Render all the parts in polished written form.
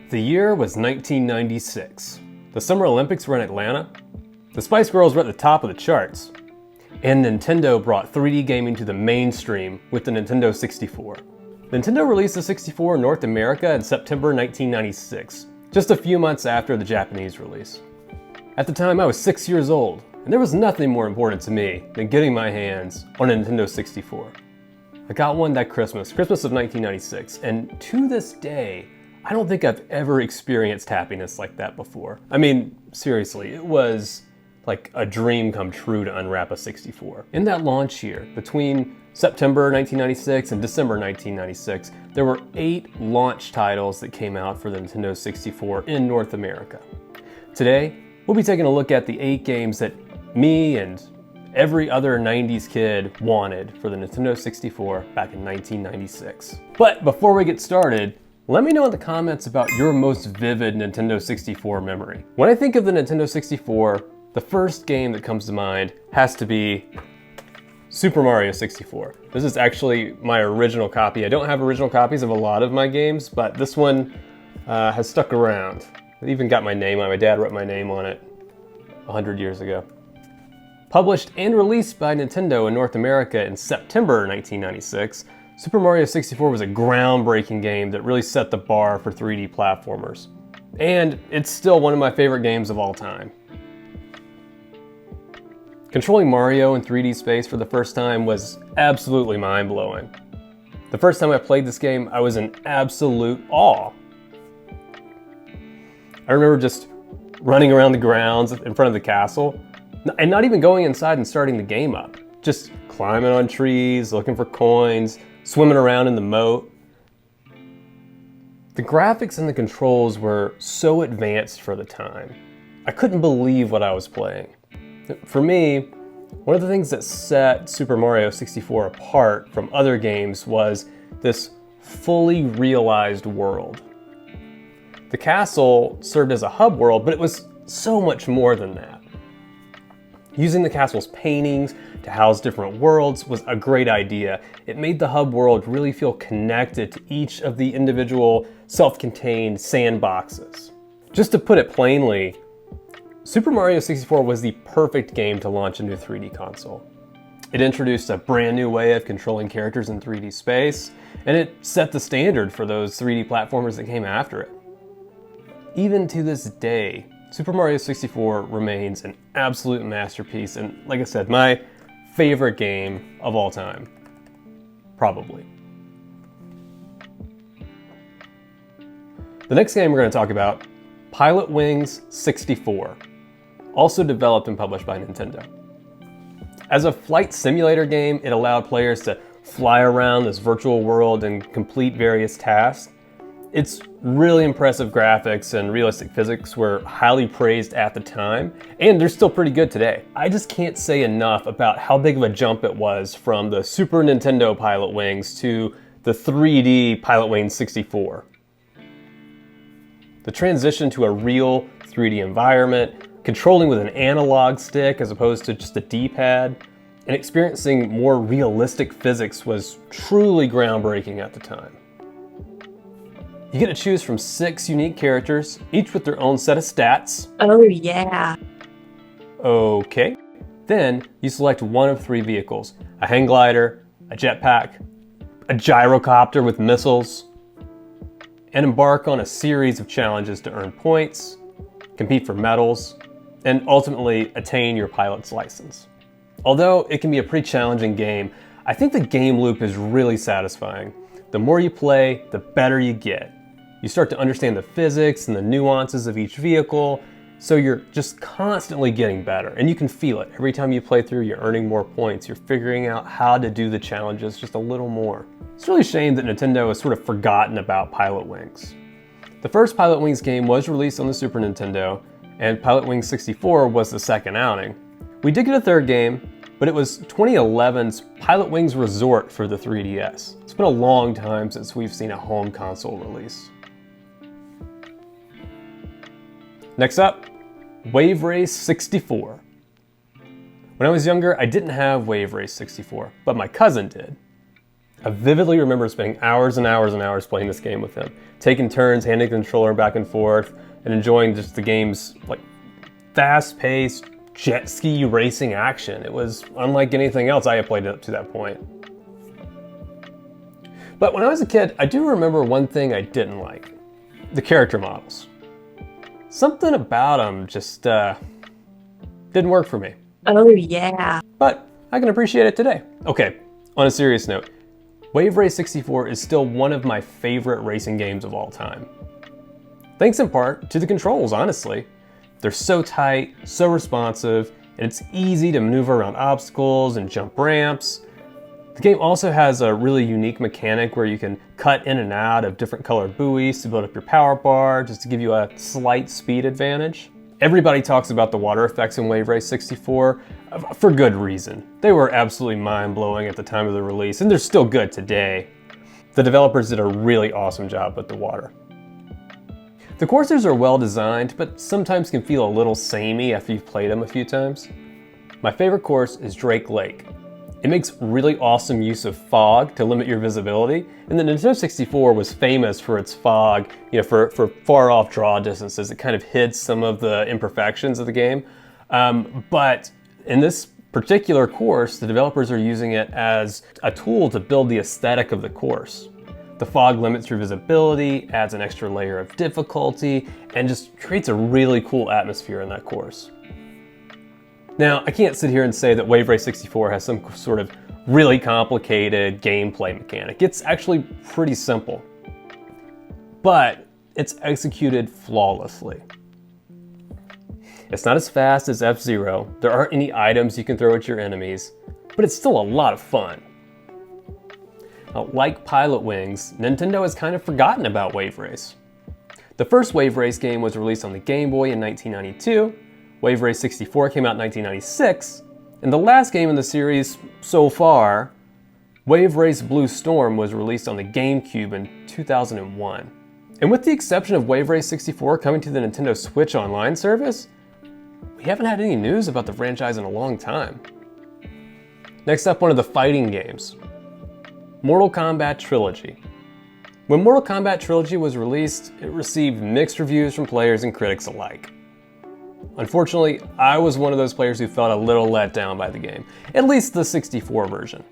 The year was 1996. The Summer Olympics were in Atlanta. The Spice Girls were at the top of the charts. And Nintendo brought 3D gaming to the mainstream with the Nintendo 64. Nintendo released the 64 in North America in September 1996, just a few months after the Japanese release. At the time, I was 6 years old, and there was nothing more important to me than getting my hands on a Nintendo 64. I got one that Christmas of 1996, and to this day, I don't think I've ever experienced happiness like that before. I mean, seriously, it was like a dream come true to unwrap a 64. In that launch year, between September 1996 and December 1996, there were 8 launch titles that came out for the Nintendo 64 in North America. Today, we'll be taking a look at the 8 games that me and every other 90s kid wanted for the Nintendo 64 back in 1996. But before we get started, let me know in the comments about your most vivid Nintendo 64 memory. When I think of the Nintendo 64, the first game that comes to mind has to be Super Mario 64. This is actually my original copy. I don't have original copies of a lot of my games, but this one has stuck around. It even got my name on it. My dad wrote my name on it 100 years ago. Published and released by Nintendo in North America in September 1996, Super Mario 64 was a groundbreaking game that really set the bar for 3D platformers. And it's still one of my favorite games of all time. Controlling Mario in 3D space for the first time was absolutely mind-blowing. The first time I played this game, I was in absolute awe. I remember just running around the grounds in front of the castle, and not even going inside and starting the game up. Just climbing on trees, looking for coins, swimming around in the moat. The graphics and the controls were so advanced for the time. I couldn't believe what I was playing. For me, one of the things that set Super Mario 64 apart from other games was this fully realized world. The castle served as a hub world, but it was so much more than that. Using the castle's paintings to house different worlds was a great idea. It made the hub world really feel connected to each of the individual self-contained sandboxes. Just to put it plainly, Super Mario 64 was the perfect game to launch a new 3D console. It introduced a brand new way of controlling characters in 3D space, and it set the standard for those 3D platformers that came after it. Even to this day, Super Mario 64 remains an absolute masterpiece, and like I said, my favorite game of all time. Probably. The next game we're going to talk about, Pilotwings 64. Also developed and published by Nintendo. As a flight simulator game, it allowed players to fly around this virtual world and complete various tasks. Its really impressive graphics and realistic physics were highly praised at the time, and they're still pretty good today. I just can't say enough about how big of a jump it was from the Super Nintendo Pilotwings to the 3D Pilotwings 64. The transition to a real 3D environment, controlling with an analog stick as opposed to just a D-pad, and experiencing more realistic physics was truly groundbreaking at the time. You get to choose from 6 unique characters, each with their own set of stats. Oh yeah. Okay. Then you select one of 3 vehicles: a hang glider, a jetpack, a gyrocopter with missiles, and embark on a series of challenges to earn points, compete for medals, and ultimately attain your pilot's license. Although it can be a pretty challenging game, I think the game loop is really satisfying. The more you play, the better you get. You start to understand the physics and the nuances of each vehicle, so you're just constantly getting better, and you can feel it. Every time you play through, you're earning more points. You're figuring out how to do the challenges just a little more. It's really a shame that Nintendo has sort of forgotten about Pilotwings. The first Pilotwings game was released on the Super Nintendo, and Pilotwings 64 was the second outing. We did get a third game, but it was 2011's Pilotwings Resort for the 3DS. It's been a long time since we've seen a home console release. Next up, Wave Race 64. When I was younger, I didn't have Wave Race 64, but my cousin did. I vividly remember spending hours and hours and hours playing this game with him, taking turns, handing the controller back and forth, and enjoying just the game's like fast-paced jet ski racing action. It was unlike anything else I had played up to that point. But when I was a kid, I do remember one thing I didn't like: the character models. Something about them just didn't work for me. Oh yeah. But I can appreciate it today. Okay, on a serious note, Wave Race 64 is still one of my favorite racing games of all time. Thanks in part to the controls, honestly. They're so tight, so responsive, and it's easy to maneuver around obstacles and jump ramps. The game also has a really unique mechanic where you can cut in and out of different colored buoys to build up your power bar, just to give you a slight speed advantage. Everybody talks about the water effects in Wave Race 64 for good reason. They were absolutely mind-blowing at the time of the release, and they're still good today. The developers did a really awesome job with the water. The courses are well designed, but sometimes can feel a little samey after you've played them a few times. My favorite course is Drake Lake. It makes really awesome use of fog to limit your visibility, and the Nintendo 64 was famous for its fog, for far off draw distances. It kind of hid some of the imperfections of the game. But in this particular course, the developers are using it as a tool to build the aesthetic of the course. The fog limits your visibility, adds an extra layer of difficulty, and just creates a really cool atmosphere in that course. Now, I can't sit here and say that Wave Race 64 has some sort of really complicated gameplay mechanic. It's actually pretty simple, but it's executed flawlessly. It's not as fast as F-Zero, there aren't any items you can throw at your enemies, but it's still a lot of fun. Now, like Pilotwings, Nintendo has kind of forgotten about Wave Race. The first Wave Race game was released on the Game Boy in 1992, Wave Race 64 came out in 1996, and the last game in the series so far, Wave Race Blue Storm, was released on the GameCube in 2001. And with the exception of Wave Race 64 coming to the Nintendo Switch Online service, we haven't had any news about the franchise in a long time. Next up, one of the fighting games, Mortal Kombat Trilogy. When Mortal Kombat Trilogy was released, it received mixed reviews from players and critics alike. Unfortunately, I was one of those players who felt a little let down by the game, at least the 64 version.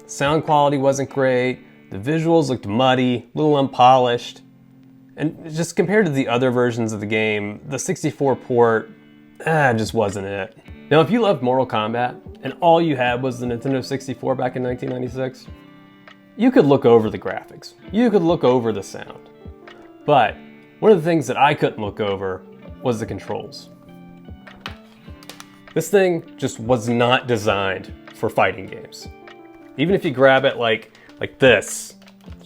Sound quality wasn't great, the visuals looked muddy, a little unpolished, and just compared to the other versions of the game, the 64 port just wasn't it. Now, if you loved Mortal Kombat and all you had was the Nintendo 64 back in 1996, you could look over the graphics, you could look over the sound, but one of the things that I couldn't look over was the controls. This thing just was not designed for fighting games. Even if you grab it like this,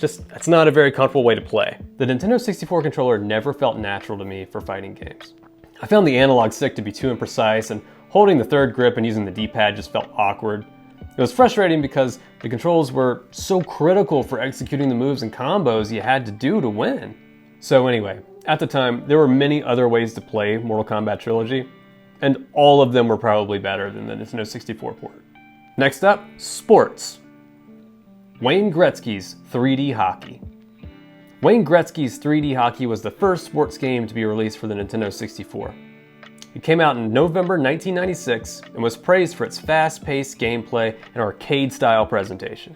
it's not a very comfortable way to play. The Nintendo 64 controller never felt natural to me for fighting games. I found the analog stick to be too imprecise, and holding the third grip and using the D-pad just felt awkward. It was frustrating because the controls were so critical for executing the moves and combos you had to do to win. So anyway, at the time, there were many other ways to play Mortal Kombat Trilogy, and all of them were probably better than the Nintendo 64 port. Next up, sports. Wayne Gretzky's 3D Hockey. Wayne Gretzky's 3D Hockey was the first sports game to be released for the Nintendo 64. It came out in November 1996 and was praised for its fast-paced gameplay and arcade-style presentation.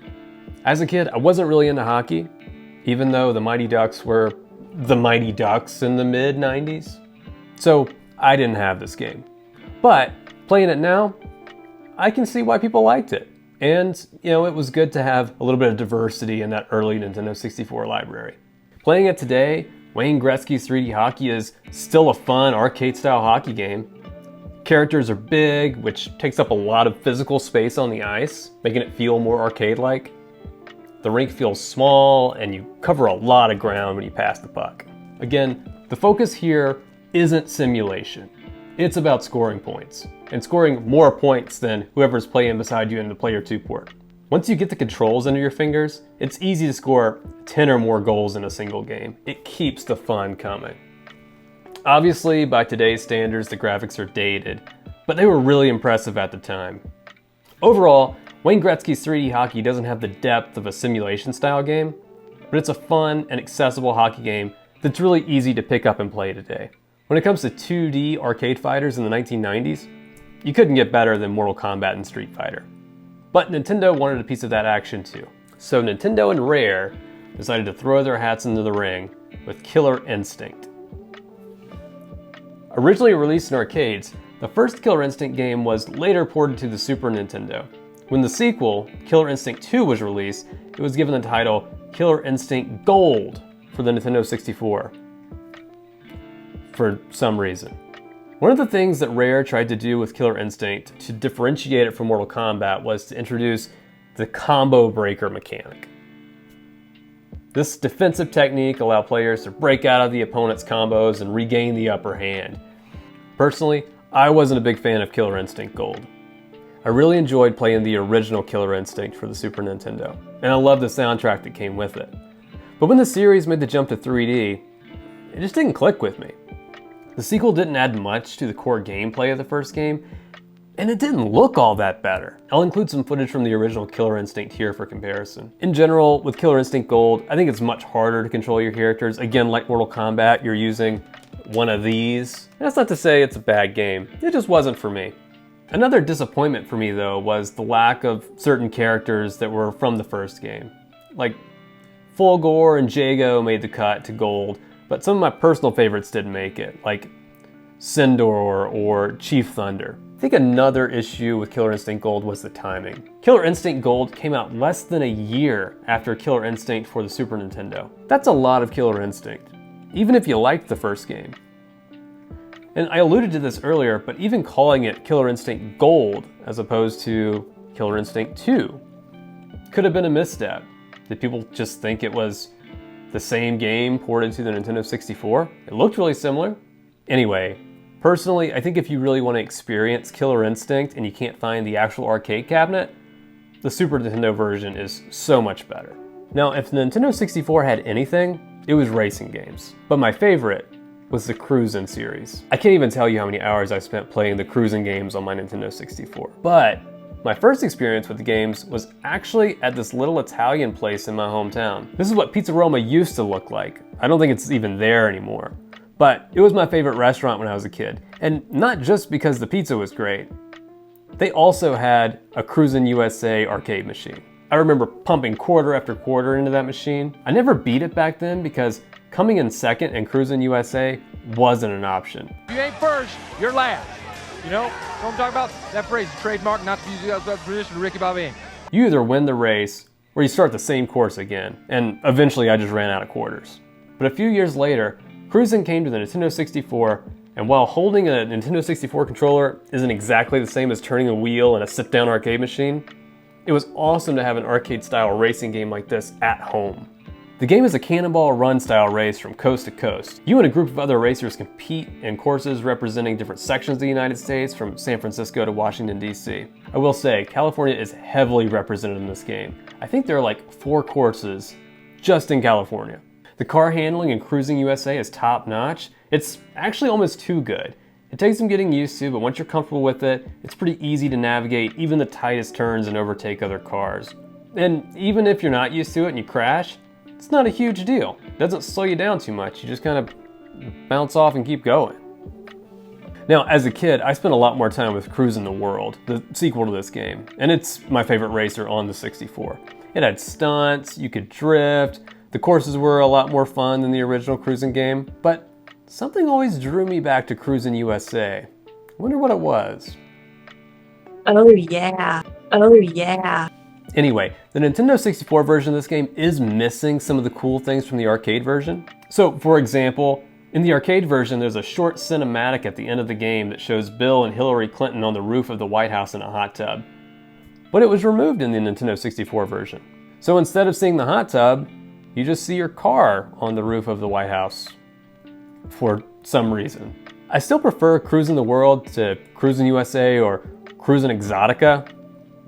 As a kid, I wasn't really into hockey, even though the Mighty Ducks were the Mighty Ducks in the mid-90s. So I didn't have this game. But playing it now, I can see why people liked it. And, it was good to have a little bit of diversity in that early Nintendo 64 library. Playing it today, Wayne Gretzky's 3D Hockey is still a fun arcade-style hockey game. Characters are big, which takes up a lot of physical space on the ice, making it feel more arcade-like. The rink feels small, and you cover a lot of ground when you pass the puck. Again, the focus here isn't simulation. It's about scoring points, and scoring more points than whoever's playing beside you in the player 2 port. Once you get the controls under your fingers, it's easy to score 10 or more goals in a single game. It keeps the fun coming. Obviously, by today's standards, the graphics are dated, but they were really impressive at the time. Overall, Wayne Gretzky's 3D hockey doesn't have the depth of a simulation style game, but it's a fun and accessible hockey game that's really easy to pick up and play today. When it comes to 2D arcade fighters in the 1990s, you couldn't get better than Mortal Kombat and Street Fighter. But Nintendo wanted a piece of that action too. So Nintendo and Rare decided to throw their hats into the ring with Killer Instinct. Originally released in arcades, the first Killer Instinct game was later ported to the Super Nintendo. When the sequel, Killer Instinct 2, was released, it was given the title Killer Instinct Gold for the Nintendo 64. For some reason. One of the things that Rare tried to do with Killer Instinct to differentiate it from Mortal Kombat was to introduce the combo breaker mechanic. This defensive technique allowed players to break out of the opponent's combos and regain the upper hand. Personally, I wasn't a big fan of Killer Instinct Gold. I really enjoyed playing the original Killer Instinct for the Super Nintendo, and I loved the soundtrack that came with it. But when the series made the jump to 3D, it just didn't click with me. The sequel didn't add much to the core gameplay of the first game, and it didn't look all that better. I'll include some footage from the original Killer Instinct here for comparison. In general, with Killer Instinct Gold, I think it's much harder to control your characters. Again, like Mortal Kombat, you're using one of these. That's not to say it's a bad game, it just wasn't for me. Another disappointment for me though was the lack of certain characters that were from the first game. Like Fulgore and Jago made the cut to Gold, but some of my personal favorites didn't make it, like Sindor or Chief Thunder. I think another issue with Killer Instinct Gold was the timing. Killer Instinct Gold came out less than a year after Killer Instinct for the Super Nintendo. That's a lot of Killer Instinct, even if you liked the first game. And I alluded to this earlier, but even calling it Killer Instinct Gold as opposed to Killer Instinct 2 could have been a misstep. Did people just think it was the same game ported to the Nintendo 64? It looked really similar. Anyway, personally, I think if you really want to experience Killer Instinct and you can't find the actual arcade cabinet, the Super Nintendo version is so much better. Now, if the Nintendo 64 had anything, it was racing games. But my favorite was the Cruis'n series. I can't even tell you how many hours I spent playing the Cruis'n games on my Nintendo 64. But my first experience with the games was actually at this little Italian place in my hometown. This is what Pizza Roma used to look like. I don't think it's even there anymore. But it was my favorite restaurant when I was a kid. And not just because the pizza was great. They also had a Cruis'n USA arcade machine. I remember pumping quarter after quarter into that machine. I never beat it back then because coming in second in Cruis'n USA wasn't an option. If you ain't first, you're last. You know what I'm talking about? That phrase, trademark, not to use that tradition of Ricky Bobby. You either win the race or you start the same course again. And eventually I just ran out of quarters. But a few years later, Cruis'n came to the Nintendo 64, and while holding a Nintendo 64 controller isn't exactly the same as turning a wheel in a sit-down arcade machine, it was awesome to have an arcade-style racing game like this at home. The game is a cannonball run style race from coast to coast. You and a group of other racers compete in courses representing different sections of the United States from San Francisco to Washington, D.C. I will say, California is heavily represented in this game. I think there are like 4 courses just in California. The car handling in Cruis'n USA is top notch. It's actually almost too good. It takes some getting used to, but once you're comfortable with it, it's pretty easy to navigate even the tightest turns and overtake other cars. And even if you're not used to it and you crash, it's not a huge deal. It doesn't slow you down too much. You just kind of bounce off and keep going. Now, as a kid, I spent a lot more time with Cruis'n the World, the sequel to this game, and it's my favorite racer on the 64. It had stunts, you could drift, the courses were a lot more fun than the original Cruis'n game, but something always drew me back to Cruis'n USA. I wonder what it was. Oh yeah, oh yeah. Anyway, the Nintendo 64 version of this game is missing some of the cool things from the arcade version. So, for example, in the arcade version, there's a short cinematic at the end of the game that shows Bill and Hillary Clinton on the roof of the White House in a hot tub. But it was removed in the Nintendo 64 version. So instead of seeing the hot tub, you just see your car on the roof of the White House. For some reason. I still prefer Cruis'n the World to Cruis'n USA or Cruis'n Exotica.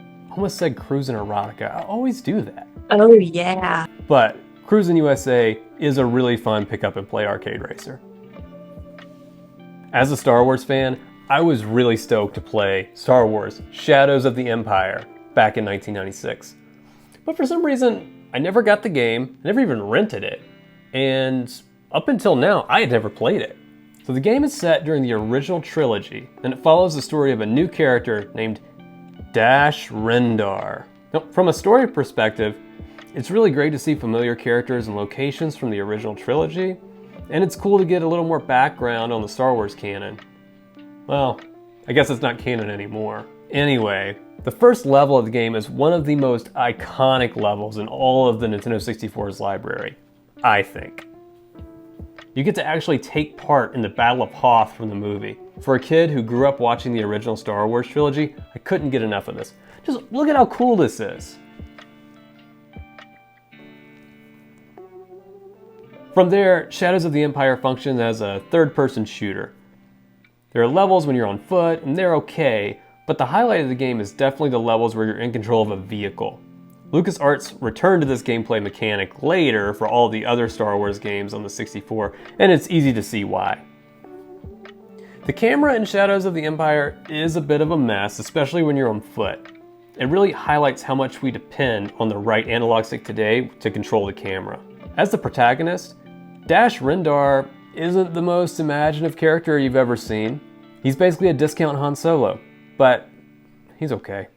I almost said Cruis'n Erotica. I always do that. Oh yeah. But Cruis'n USA is a really fun pick up and play arcade racer. As a Star Wars fan, I was really stoked to play Star Wars Shadows of the Empire back in 1996. But for some reason, I never got the game, never even rented it, and up until now, I had never played it. So the game is set during the original trilogy, and it follows the story of a new character named Dash Rendar. Now, from a story perspective, it's really great to see familiar characters and locations from the original trilogy, and it's cool to get a little more background on the Star Wars canon. Well, I guess it's not canon anymore. Anyway, the first level of the game is one of the most iconic levels in all of the Nintendo 64's library, I think. You get to actually take part in the Battle of Hoth from the movie. For a kid who grew up watching the original Star Wars trilogy, I couldn't get enough of this. Just look at how cool this is. From there, Shadows of the Empire functions as a third-person shooter. There are levels when you're on foot, and they're okay, but the highlight of the game is definitely the levels where you're in control of a vehicle. LucasArts returned to this gameplay mechanic later for all the other Star Wars games on the 64, and it's easy to see why. The camera in Shadows of the Empire is a bit of a mess, especially when you're on foot. It really highlights how much we depend on the right analog stick today to control the camera. As the protagonist, Dash Rendar isn't the most imaginative character you've ever seen. He's basically a discount Han Solo, but he's okay.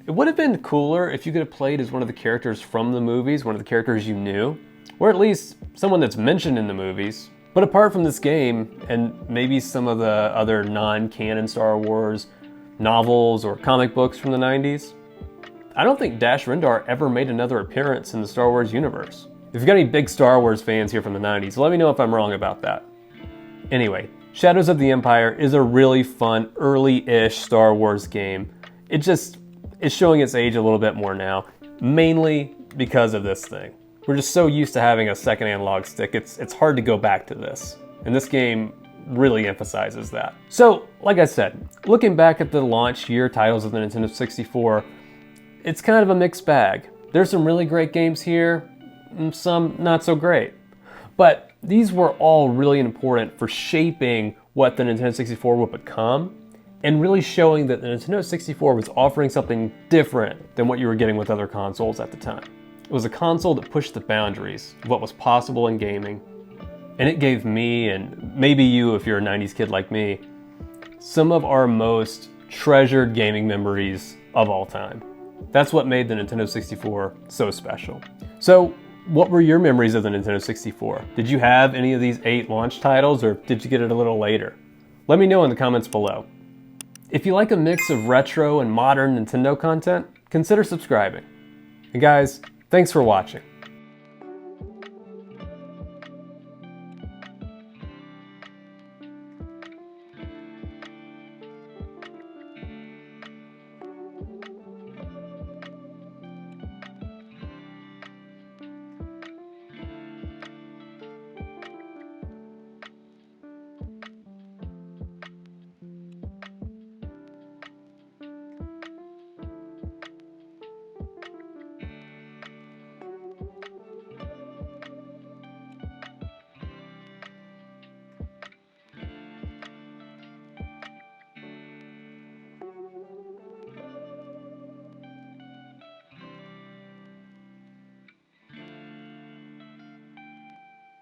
It would have been cooler if you could have played as one of the characters from the movies, one of the characters you knew, or at least someone that's mentioned in the movies. But apart from this game, and maybe some of the other non-canon Star Wars novels or comic books from the 90s, I don't think Dash Rendar ever made another appearance in the Star Wars universe. If you've got any big Star Wars fans here from the 90s, let me know if I'm wrong about that. Anyway, Shadows of the Empire is a really fun, early-ish Star Wars game. It's showing its age a little bit more now, mainly because of this thing. We're just so used to having a second analog stick, it's hard to go back to this. And this game really emphasizes that. So, like I said, looking back at the launch year titles of the Nintendo 64, it's kind of a mixed bag. There's some really great games here, and some not so great. But these were all really important for shaping what the Nintendo 64 would become, and really showing that the Nintendo 64 was offering something different than what you were getting with other consoles at the time. It was a console that pushed the boundaries of what was possible in gaming, and it gave me, and maybe you if you're a 90s kid like me, some of our most treasured gaming memories of all time. That's what made the Nintendo 64 so special. So, what were your memories of the Nintendo 64? Did you have any of these 8 launch titles, or did you get it a little later? Let me know in the comments below. If you like a mix of retro and modern Nintendo content, consider subscribing. And guys, thanks for watching.